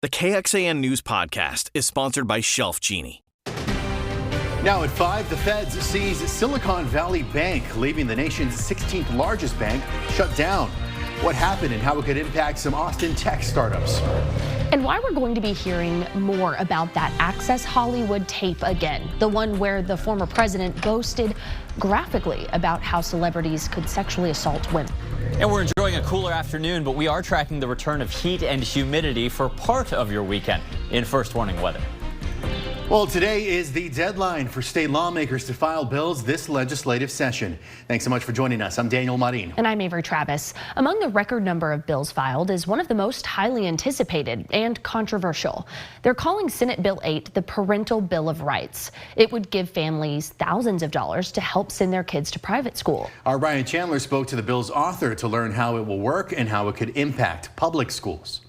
The KXAN News Podcast is sponsored by Shelf Genie. Now at 5, the feds seize Silicon Valley Bank, leaving the nation's 16th largest bank shut down. What happened and how it could impact some Austin tech startups. And why we're going to be hearing more about that Access Hollywood tape again, the one where the former president boasted graphically about how celebrities could sexually assault women. And we're enjoying a cooler afternoon, but we are tracking the return of heat and humidity for part of your weekend in First Warning Weather. Well, today is the deadline for state lawmakers to file bills this legislative session. Thanks so much for joining us. I'm Daniel Marin. And I'm Avery Travis. Among the record number of bills filed is one of the most highly anticipated and controversial. They're calling Senate Bill 8 the Parental Bill of Rights. It would give families thousands of dollars to help send their kids to private school. Our Ryan Chandler spoke to the bill's author to learn how it will work and how it could impact public schools.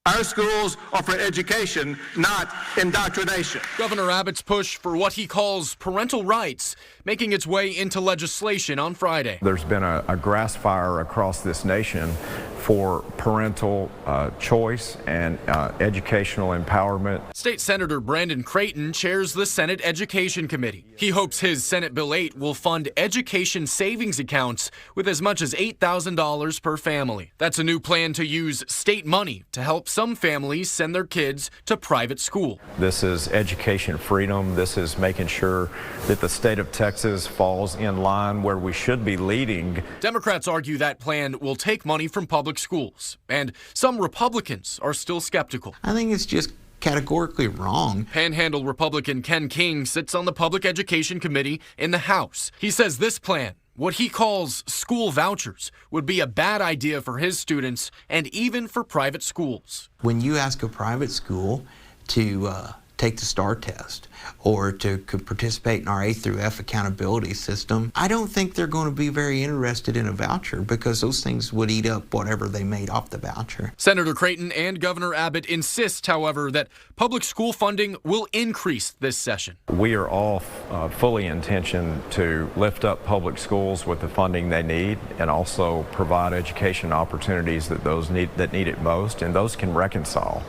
Our schools are for education, not indoctrination. Governor Abbott's push for what he calls parental rights making its way into legislation on Friday. There's been a grass fire across this nation for parental choice and educational empowerment. State Senator Brandon Creighton chairs the Senate Education Committee. He hopes his Senate Bill 8 will fund education savings accounts with as much as $8,000 per family. That's a new plan to use state money to help some families send their kids to private school. This is education freedom. This is making sure that the state of Texas falls in line where we should be leading. Democrats argue that plan will take money from public schools, and some Republicans are still skeptical. I think it's just categorically wrong. Panhandle Republican Ken King sits on the Public Education Committee in the House. He says this plan, what he calls school vouchers, would be a bad idea for his students and even for private schools. When you ask a private school to take the STAR test or to participate in our A through F accountability system, I don't think they're going to be very interested in a voucher because those things would eat up whatever they made off the voucher. Senator Creighton and Governor Abbott insist, however, that public school funding will increase this session. We are all fully intentioned to lift up public schools with the funding they need and also provide education opportunities that need it most, and those can reconcile.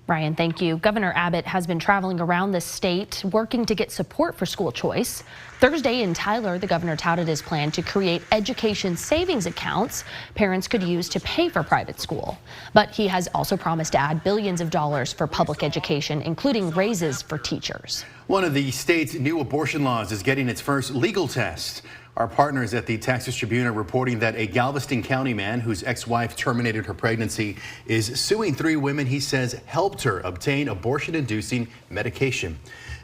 Ryan, thank you. Governor Abbott has been traveling around the state working to get support for school choice. Thursday in Tyler, the governor touted his plan to create education savings accounts parents could use to pay for private school. But he has also promised to add billions of dollars for public education, including raises for teachers. One of the state's new abortion laws is getting its first legal test. Our partners at the Texas Tribune are reporting that a Galveston County man whose ex-wife terminated her pregnancy is suing 3 women he says helped her obtain abortion-inducing medication.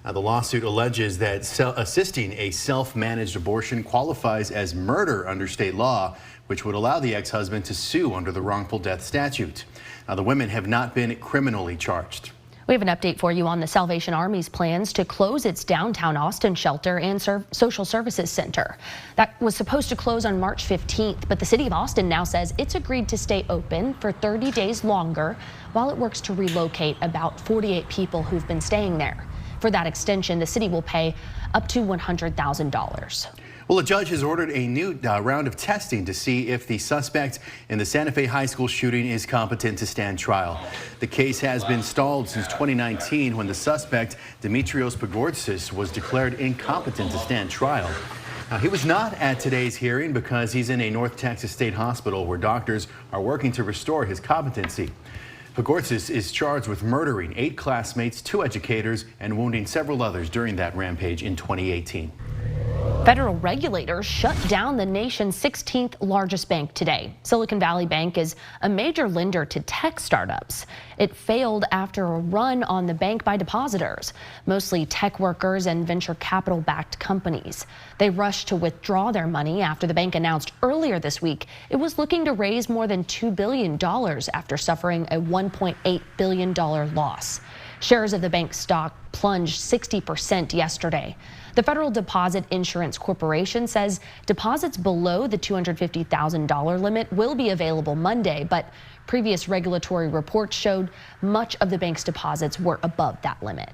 Now, the lawsuit alleges that assisting a self-managed abortion qualifies as murder under state law, which would allow the ex-husband to sue under the wrongful death statute. Now, the women have not been criminally charged. We have an update for you on the Salvation Army's plans to close its downtown Austin shelter and social services center. That was supposed to close on March 15th, but the city of Austin now says it's agreed to stay open for 30 days longer while it works to relocate about 48 people who've been staying there. For that extension, the city will pay up to $100,000. Well, a judge has ordered a new round of testing to see if the suspect in the Santa Fe High School shooting is competent to stand trial. The case has been stalled since 2019 when the suspect, Dimitrios Pagortsis, was declared incompetent to stand trial. Now, he was not at today's hearing because he's in a North Texas state hospital where doctors are working to restore his competency. Pagortsis is charged with murdering 8 classmates, 2 educators, and wounding several others during that rampage in 2018. Federal regulators shut down the nation's 16th largest bank today. Silicon Valley Bank is a major lender to tech startups. It failed after a run on the bank by depositors, mostly tech workers and venture capital-backed companies. They rushed to withdraw their money after the bank announced earlier this week it was looking to raise more than $2 billion after suffering a $1.8 billion loss. Shares of the bank's stock plunged 60% yesterday. The Federal Deposit Insurance Corporation says deposits below the $250,000 limit will be available Monday, but previous regulatory reports showed much of the bank's deposits were above that limit.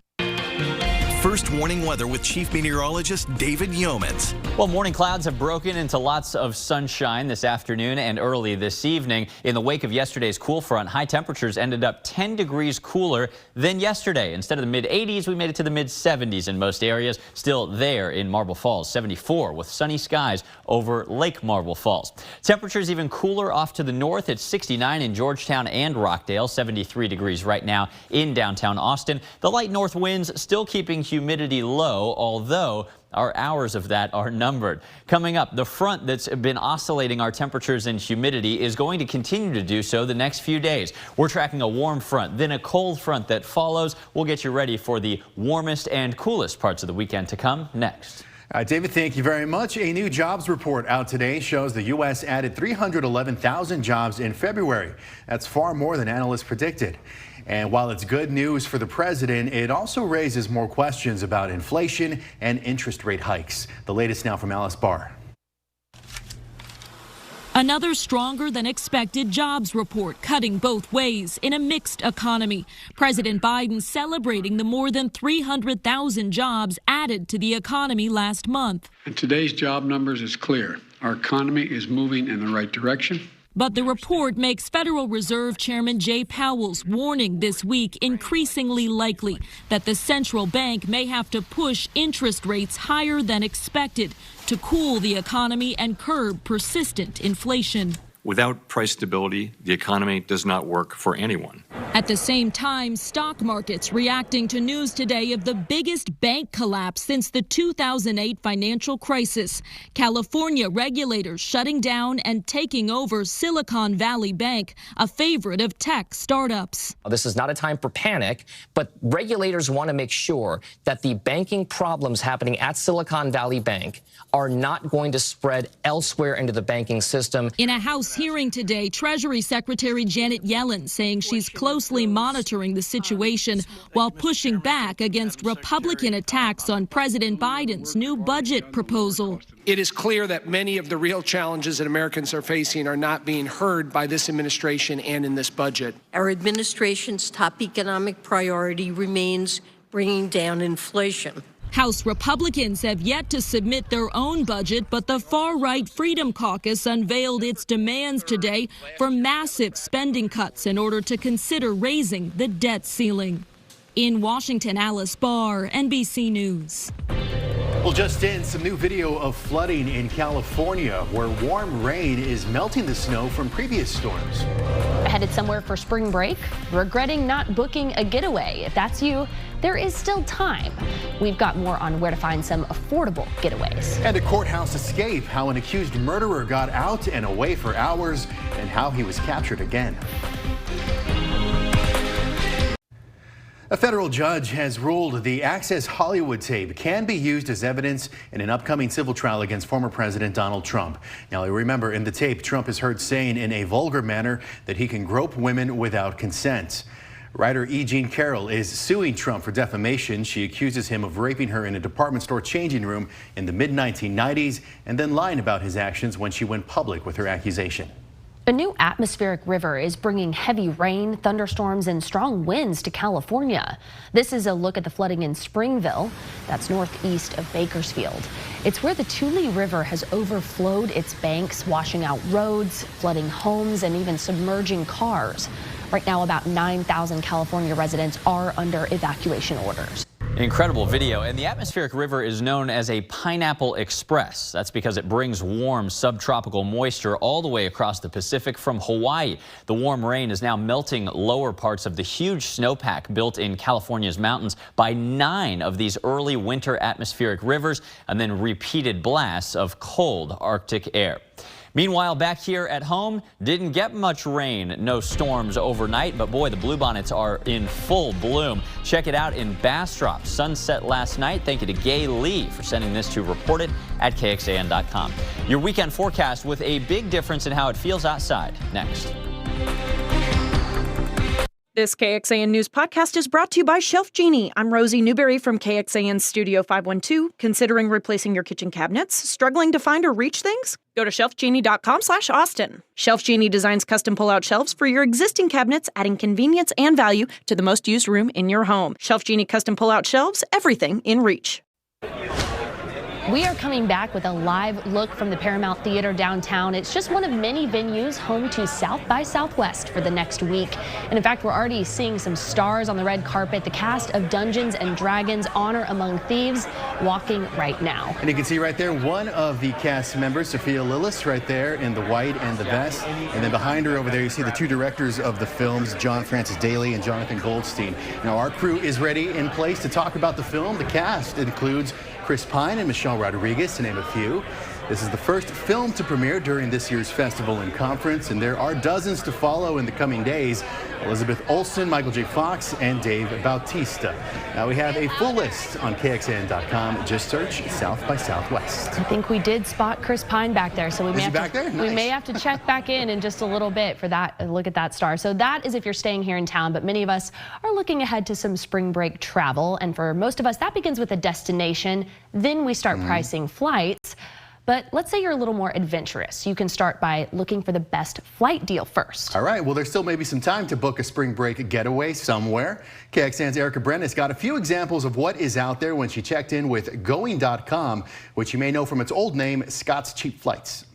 First warning weather with Chief Meteorologist David Yeomans. Well, morning clouds have broken into lots of sunshine this afternoon and early this evening. In the wake of yesterday's cool front, high temperatures ended up 10 degrees cooler than yesterday. Instead of the mid-80s, we made it to the mid-70s in most areas. Still there in Marble Falls, 74 with sunny skies over Lake Marble Falls. Temperatures even cooler off to the north. It's 69 in Georgetown and Rockdale, 73 degrees right now in downtown Austin. The light north winds still keeping humidity low, although our hours of that are numbered. Coming up, the front that's been oscillating our temperatures and humidity is going to continue to do so the next few days. We're tracking a warm front, then a cold front that follows. We'll get you ready for the warmest and coolest parts of the weekend to come next. David, thank you very much. A new jobs report out today shows the U.S. added 311,000 jobs in February. That's far more than analysts predicted. And while it's good news for the president, it also raises more questions about inflation and interest rate hikes. The latest now from Alice Barr. Another stronger than expected jobs report cutting both ways in a mixed economy. President Biden celebrating the more than 300,000 jobs added to the economy last month. And today's job numbers is clear. Our economy is moving in the right direction. But the report makes Federal Reserve Chairman Jay Powell's warning this week increasingly likely that the central bank may have to push interest rates higher than expected to cool the economy and curb persistent inflation. Without price stability, the economy does not work for anyone. At the same time, stock markets reacting to news today of the biggest bank collapse since the 2008 financial crisis. California regulators shutting down and taking over Silicon Valley Bank, a favorite of tech startups. This is not a time for panic, but regulators want to make sure that the banking problems happening at Silicon Valley Bank are not going to spread elsewhere into the banking system. In a House hearing today, Treasury Secretary Janet Yellen saying she's closely monitoring the situation while pushing back against Republican attacks on President Biden's new budget proposal. It is clear that many of the real challenges that Americans are facing are not being heard by this administration and in this budget. Our administration's top economic priority remains bringing down inflation. House Republicans have yet to submit their own budget, but the far-right Freedom Caucus unveiled its demands today for massive spending cuts in order to consider raising the debt ceiling. In Washington, Alice Barr, NBC News. Well, just in, some new video of flooding in California where warm rain is melting the snow from previous storms. Headed somewhere for spring break? Regretting not booking a getaway? If that's you, there is still time. We've got more on where to find some affordable getaways. And a courthouse escape, how an accused murderer got out and away for hours, and how he was captured again. A federal judge has ruled the Access Hollywood tape can be used as evidence in an upcoming civil trial against former President Donald Trump. Now, remember, in the tape, Trump is heard saying in a vulgar manner that he can grope women without consent. Writer E. Jean Carroll is suing Trump for defamation. She accuses him of raping her in a department store changing room in the mid-1990s and then lying about his actions when she went public with her accusation. A new atmospheric river is bringing heavy rain, thunderstorms, and strong winds to California. This is a look at the flooding in Springville. That's northeast of Bakersfield. It's where the Tule River has overflowed its banks, washing out roads, flooding homes, and even submerging cars. Right now, about 9,000 California residents are under evacuation orders. Incredible video, and the atmospheric river is known as a pineapple express. That's because it brings warm subtropical moisture all the way across the Pacific from Hawaii. The warm rain is now melting lower parts of the huge snowpack built in California's mountains by 9 of these early winter atmospheric rivers, and then repeated blasts of cold Arctic air. Meanwhile, back here at home, didn't get much rain, no storms overnight, but boy, the bluebonnets are in full bloom. Check it out in Bastrop. Sunset last night. Thank you to Gay Lee for sending this to Report It at KXAN.com. Your weekend forecast with a big difference in how it feels outside. Next. This KXAN News podcast is brought to you by Shelf Genie. I'm Rosie Newberry from KXAN Studio 512. Considering replacing your kitchen cabinets? Struggling to find or reach things? Go to shelfgenie.com/Austin. Shelf Genie designs custom pull-out shelves for your existing cabinets, adding convenience and value to the most used room in your home. Shelf Genie custom pull-out shelves, everything in reach. We are coming back with a live look from the Paramount Theater downtown. It's just one of many venues home to South by Southwest for the next week. And in fact, we're already seeing some stars on the red carpet. The cast of Dungeons and Dragons Honor Among Thieves walking right now. And you can see right there one of the cast members, Sophia Lillis, right there in the white and the vest. And then behind her over there, you see the two directors of the films, John Francis Daly and Jonathan Goldstein. Now, our crew is ready in place to talk about the film. The cast includes Chris Pine and Michelle Rodriguez, to name a few. This is the first film to premiere during this year's festival and conference, and there are dozens to follow in the coming days. Elizabeth Olsen, Michael J. Fox, and Dave Bautista. Now we have a full list on KXAN.com. Just search South by Southwest. I think we did spot Chris Pine back there, so we may Nice. we may have to check back in just a little bit for that. Look at that star. So that is if you're staying here in town, but many of us are looking ahead to some spring break travel, and for most of us, that begins with a destination. Then we start pricing flights. But let's say you're a little more adventurous. You can start by looking for the best flight deal first. All right, well, there's still maybe some time to book a spring break getaway somewhere. KXAN's Erica Brennis got a few examples of what is out there when she checked in with Going.com, which you may know from its old name, Scott's Cheap Flights.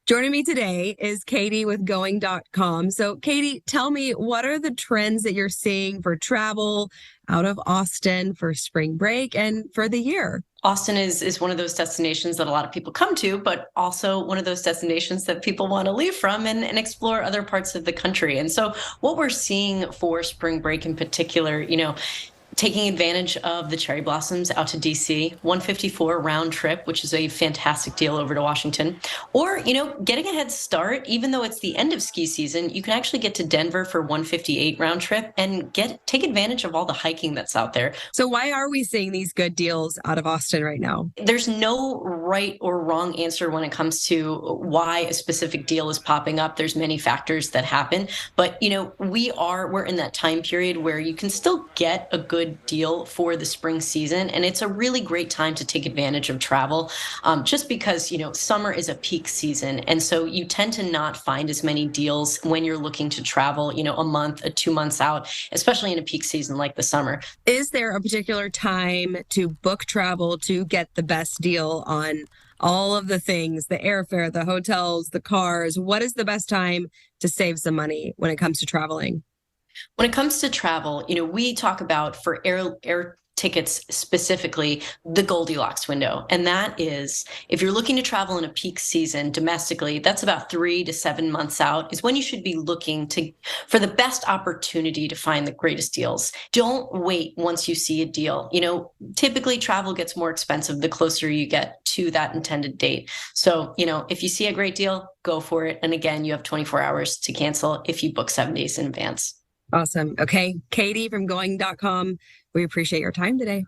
Joining me today is Katie with Going.com. So Katie, tell me, what are the trends that you're seeing for travel out of Austin for spring break and for the year? Austin is one of those destinations that a lot of people come to, but also one of those destinations that people want to leave from and explore other parts of the country. And so what we're seeing for spring break in particular, taking advantage of the cherry blossoms out to DC, $154 round trip, which is a fantastic deal over to Washington. Or, getting a head start, even though it's the end of ski season, you can actually get to Denver for $158 round trip and take advantage of all the hiking that's out there. So why are we seeing these good deals out of Austin right now? There's no right or wrong answer when it comes to why a specific deal is popping up. There's many factors that happen, but we're in that time period where you can still get a good deal for the spring season, and it's a really great time to take advantage of travel, just because summer is a peak season, and so you tend to not find as many deals when you're looking to travel a month, 2 months out, especially in a peak season like the summer. Is there a particular time to book travel to get the best deal on all of the things, the airfare, the hotels, the cars? What is the best time to save some money when it comes to traveling? When it comes to travel, we talk about for air tickets specifically, the Goldilocks window. And that is, if you're looking to travel in a peak season domestically, that's about 3 to 7 months out, is when you should be looking for the best opportunity to find the greatest deals. Don't wait once you see a deal. Typically travel gets more expensive the closer you get to that intended date. So, if you see a great deal, go for it. And again, you have 24 hours to cancel if you book 7 days in advance. Awesome. Okay. Katie from Going.com. We appreciate your time today.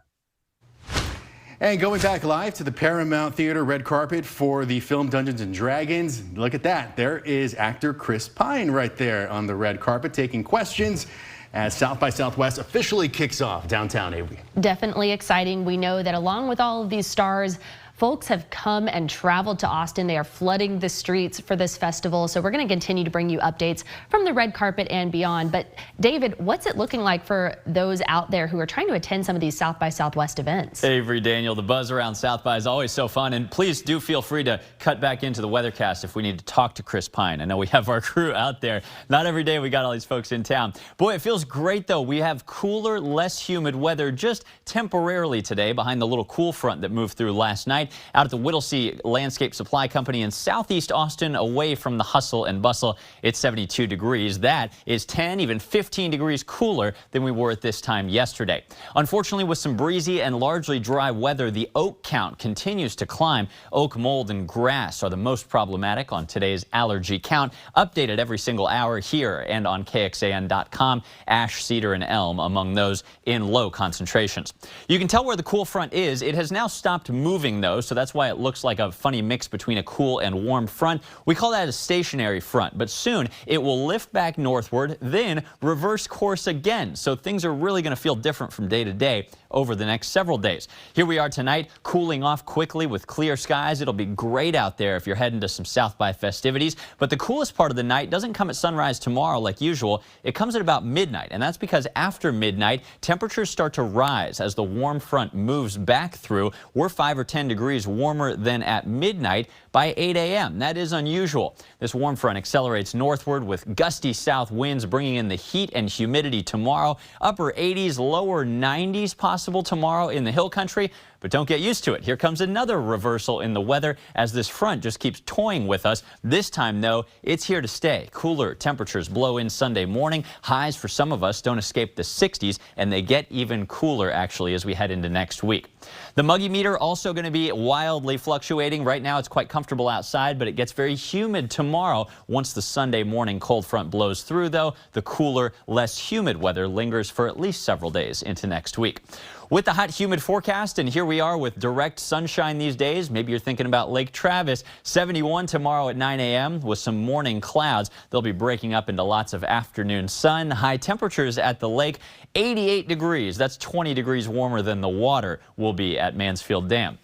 And going back live to the Paramount Theater red carpet for the film Dungeons and Dragons. Look at that. There is actor Chris Pine right there on the red carpet taking questions as South by Southwest officially kicks off downtown, Avery. Definitely exciting. We know that along with all of these stars, folks have come and traveled to Austin. They are flooding the streets for this festival. So we're going to continue to bring you updates from the red carpet and beyond. But David, what's it looking like for those out there who are trying to attend some of these South by Southwest events? Avery, Daniel, the buzz around South by is always so fun. And please do feel free to cut back into the weathercast if we need to talk to Chris Pine. I know we have our crew out there. Not every day we got all these folks in town. Boy, it feels great, though. We have cooler, less humid weather just temporarily today behind the little cool front that moved through last night. Out at the Whittlesey Landscape Supply Company in southeast Austin, away from the hustle and bustle, it's 72 degrees. That is 10, even 15 degrees cooler than we were at this time yesterday. Unfortunately, with some breezy and largely dry weather, the oak count continues to climb. Oak mold and grass are the most problematic on today's allergy count, updated every single hour here and on KXAN.com. Ash, cedar, and elm among those in low concentrations. You can tell where the cool front is. It has now stopped moving, though, so that's why it looks like a funny mix between a cool and warm front. We call that a stationary front, but soon it will lift back northward, then reverse course again. So things are really going to feel different from day to day over the next several days. Here we are tonight, cooling off quickly with clear skies. It'll be great out there if you're heading to some South by festivities, but the coolest part of the night doesn't come at sunrise tomorrow like usual. It comes at about midnight, and that's because after midnight, temperatures start to rise as the warm front moves back through. We're 5 or 10 degrees warmer than at midnight by 8 a.m. That is unusual. This warm front accelerates northward with gusty south winds bringing in the heat and humidity tomorrow. Upper 80s, lower 90s possible tomorrow in the hill country. But don't get used to it. Here comes another reversal in the weather as this front just keeps toying with us. This time, though, it's here to stay. Cooler temperatures blow in Sunday morning. Highs for some of us don't escape the 60s, and they get even cooler, actually, as we head into next week. The muggy meter also going to be wildly fluctuating. Right now, it's quite comfortable outside, but it gets very humid tomorrow. Once the Sunday morning cold front blows through, though, the cooler, less humid weather lingers for at least several days into next week. With the hot, humid forecast, and here we are with direct sunshine these days. Maybe you're thinking about Lake Travis. 71 tomorrow at 9 a.m. with some morning clouds. They'll be breaking up into lots of afternoon sun. High temperatures at the lake, 88 degrees. That's 20 degrees warmer than the water will be at Mansfield Dam.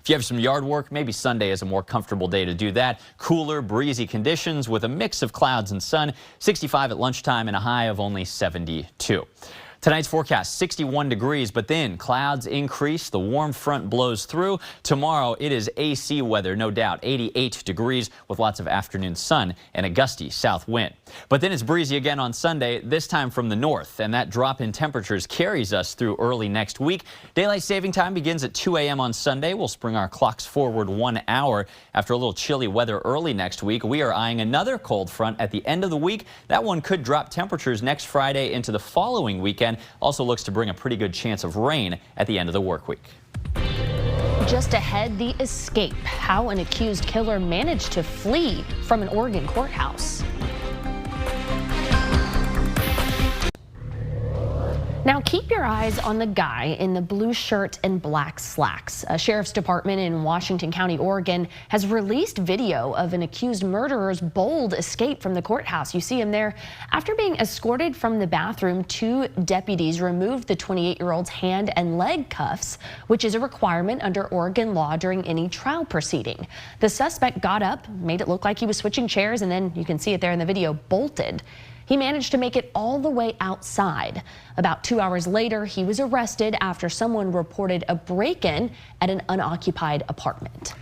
If you have some yard work, maybe Sunday is a more comfortable day to do that. Cooler, breezy conditions with a mix of clouds and sun. 65 at lunchtime and a high of only 72. Tonight's forecast, 61 degrees, but then clouds increase. The warm front blows through. Tomorrow, it is AC weather, no doubt. 88 degrees with lots of afternoon sun and a gusty south wind. But then it's breezy again on Sunday, this time from the north, and that drop in temperatures carries us through early next week. Daylight saving time begins at 2 a.m. on Sunday. We'll spring our clocks forward 1 hour. After a little chilly weather early next week, we are eyeing another cold front at the end of the week. That one could drop temperatures next Friday into the following weekend. Also looks to bring a pretty good chance of rain at the end of the work week. Just ahead, the escape. How an accused killer managed to flee from an Oregon courthouse. Now keep your eyes on the guy in the blue shirt and black slacks. A sheriff's department in Washington County, Oregon has released video of an accused murderer's bold escape from the courthouse. You see him there. After being escorted from the bathroom, 2 deputies removed the 28-year-old's hand and leg cuffs, which is a requirement under Oregon law during any trial proceeding. The suspect got up, made it look like he was switching chairs, and then you can see it there in the video, bolted. He managed to make it all the way outside. About 2 hours later, he was arrested after someone reported a break-in at an unoccupied apartment.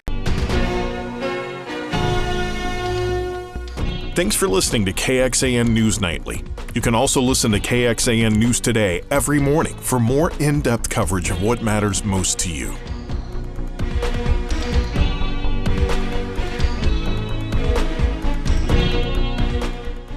Thanks for listening to KXAN News Nightly. You can also listen to KXAN News Today every morning for more in-depth coverage of what matters most to you.